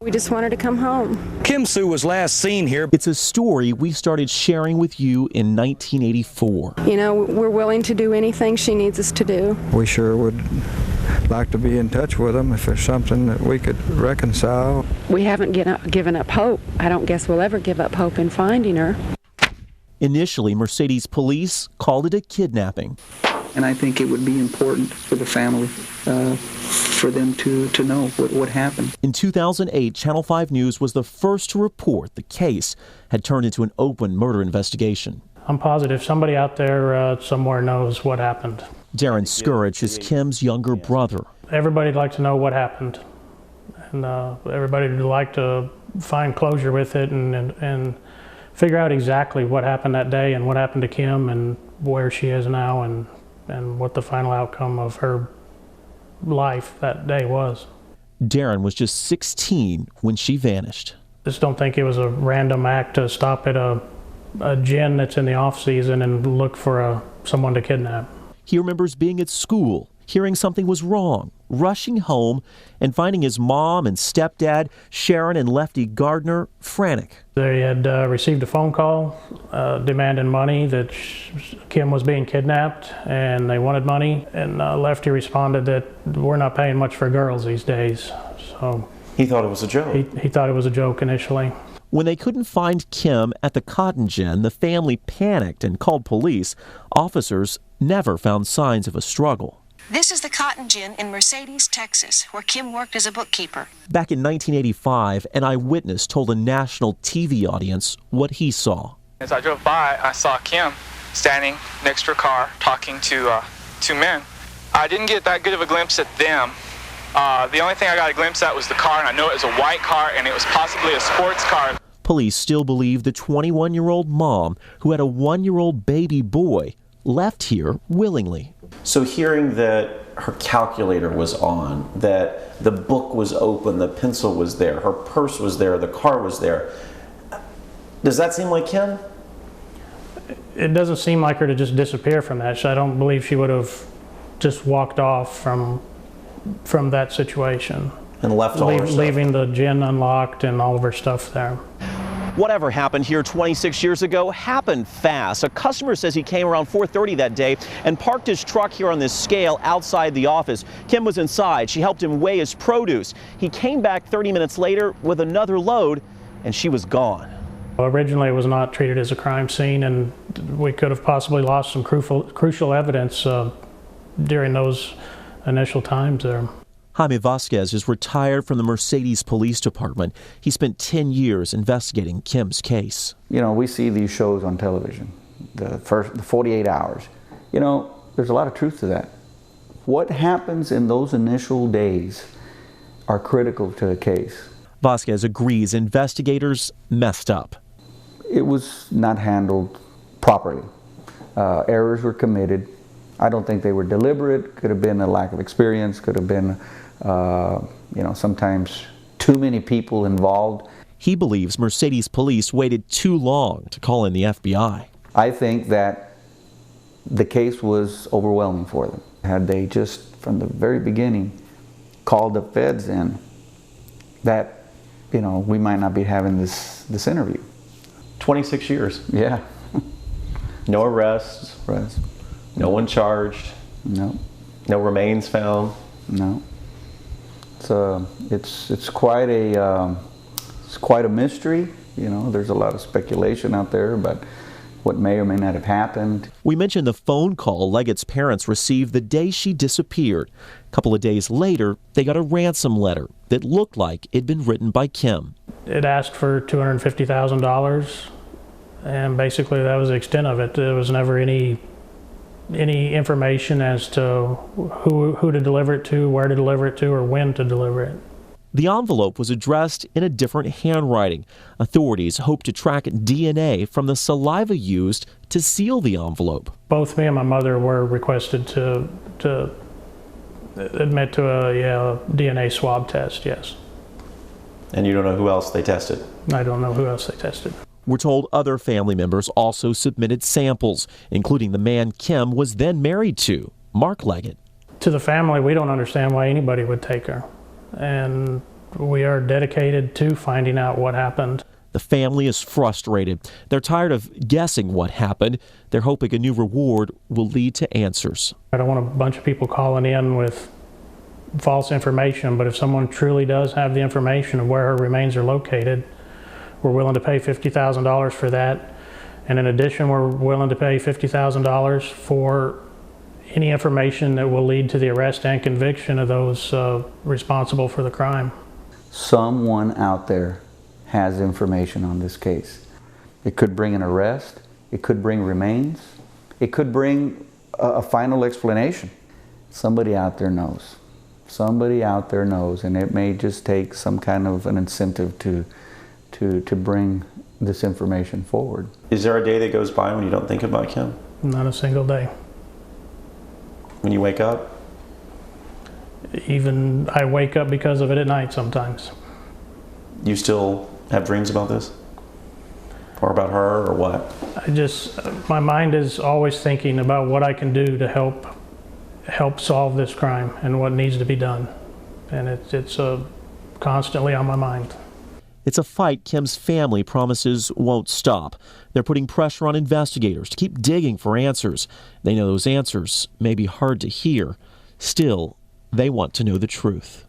We just want her to come home. Kim Sue was last seen here. It's a story we started sharing with you in 1984. You know, we're willing to do anything she needs us to do. We sure would like to be in touch with them if there's something that we could reconcile. We haven't given up hope. I don't guess we'll ever give up hope in finding her. Initially, Mercedes police called it a kidnapping. And I think it would be important for the family, for them to know what happened. In 2008, Channel 5 News was the first to report the case had turned into an open murder investigation. I'm positive somebody out there somewhere knows what happened. Darren Scourge is Kim's younger brother. Everybody'd like to know what happened, and everybody would like to find closure with it and figure out exactly what happened that day and what happened to Kim and where she is now and what the final outcome of her life that day was. Darren was just 16 when she vanished. Just don't think it was a random act to stop at a gin that's in the off season and look for someone to kidnap. He remembers being at school, hearing something was wrong, rushing home, and finding his mom and stepdad, Sharon and Lefty Gardner, frantic. They had received a phone call demanding money, that Kim was being kidnapped, and they wanted money. And Lefty responded that we're not paying much for girls these days. So he thought it was a joke. He thought it was a joke initially. When they couldn't find Kim at the cotton gin, the family panicked and called police. Officers never found signs of a struggle. This is the Cotton Gin in Mercedes, Texas, where Kim worked as a bookkeeper. Back in 1985, an eyewitness told a national TV audience what he saw. As I drove by, I saw Kim standing next to her car talking to two men. I didn't get that good of a glimpse at them. The only thing I got a glimpse at was the car, and I know it was a white car, and it was possibly a sports car. Police still believe the 21-year-old mom, who had a 1-year-old baby boy, left here willingly. So hearing that her calculator was on, that the book was open, the pencil was there, her purse was there, the car was there, does that seem like Kim? It doesn't seem like her to just disappear from that. I don't believe she would have just walked off from that situation. And left all her stuff. Leaving the gin unlocked and all of her stuff there. Whatever happened here 26 years ago happened fast. A customer says he came around 4:30 that day and parked his truck here on this scale outside the office. Kim was inside. She helped him weigh his produce. He came back 30 minutes later with another load, and she was gone. Originally, it was not treated as a crime scene, and we could have possibly lost some crucial evidence during those initial times there. Jaime Vasquez is retired from the Mercedes Police Department. He spent 10 years investigating Kim's case. You know, we see these shows on television, the 48 hours. You know, there's a lot of truth to that. What happens in those initial days are critical to a case. Vasquez agrees investigators messed up. It was not handled properly. Errors were committed. I don't think they were deliberate. Could have been a lack of experience. Could have been, sometimes too many people involved. He believes Mercedes police waited too long to call in the FBI. I think that the case was overwhelming for them. Had they just, from the very beginning, called the feds in, that, we might not be having this interview. 26 years. Yeah. No arrests. No one charged. No. No remains found. No. It's quite a mystery. There's a lot of speculation out there about what may or may not have happened. We mentioned the phone call Leggett's parents received the day she disappeared. A couple of days later, they got a ransom letter that looked like it'd been written by Kim. It asked for $250,000, and basically that was the extent of it. There was never any information as to who to deliver it to, where to deliver it to, or when to deliver it. The envelope was addressed in a different handwriting. Authorities hope to track DNA from the saliva used to seal the envelope. Both me and my mother were requested to admit to a DNA swab test, yes. And you don't know who else they tested? I don't know who else they tested. We're told other family members also submitted samples, including the man Kim was then married to, Mark Leggett. To the family, we don't understand why anybody would take her. And we are dedicated to finding out what happened. The family is frustrated. They're tired of guessing what happened. They're hoping a new reward will lead to answers. I don't want a bunch of people calling in with false information, but if someone truly does have the information of where her remains are located, we're willing to pay $50,000 for that. And in addition, we're willing to pay $50,000 for any information that will lead to the arrest and conviction of those responsible for the crime. Someone out there has information on this case. It could bring an arrest, it could bring remains, it could bring a final explanation. Somebody out there knows. Somebody out there knows, and it may just take some kind of an incentive to bring this information forward. Is there a day that goes by when you don't think about Kim? Not a single day. When you wake up? Even I wake up because of it at night sometimes. You still have dreams about this? Or about her, or what? My mind is always thinking about what I can do to help solve this crime and what needs to be done. And it's constantly on my mind. It's a fight Kim's family promises won't stop. They're putting pressure on investigators to keep digging for answers. They know those answers may be hard to hear. Still, they want to know the truth.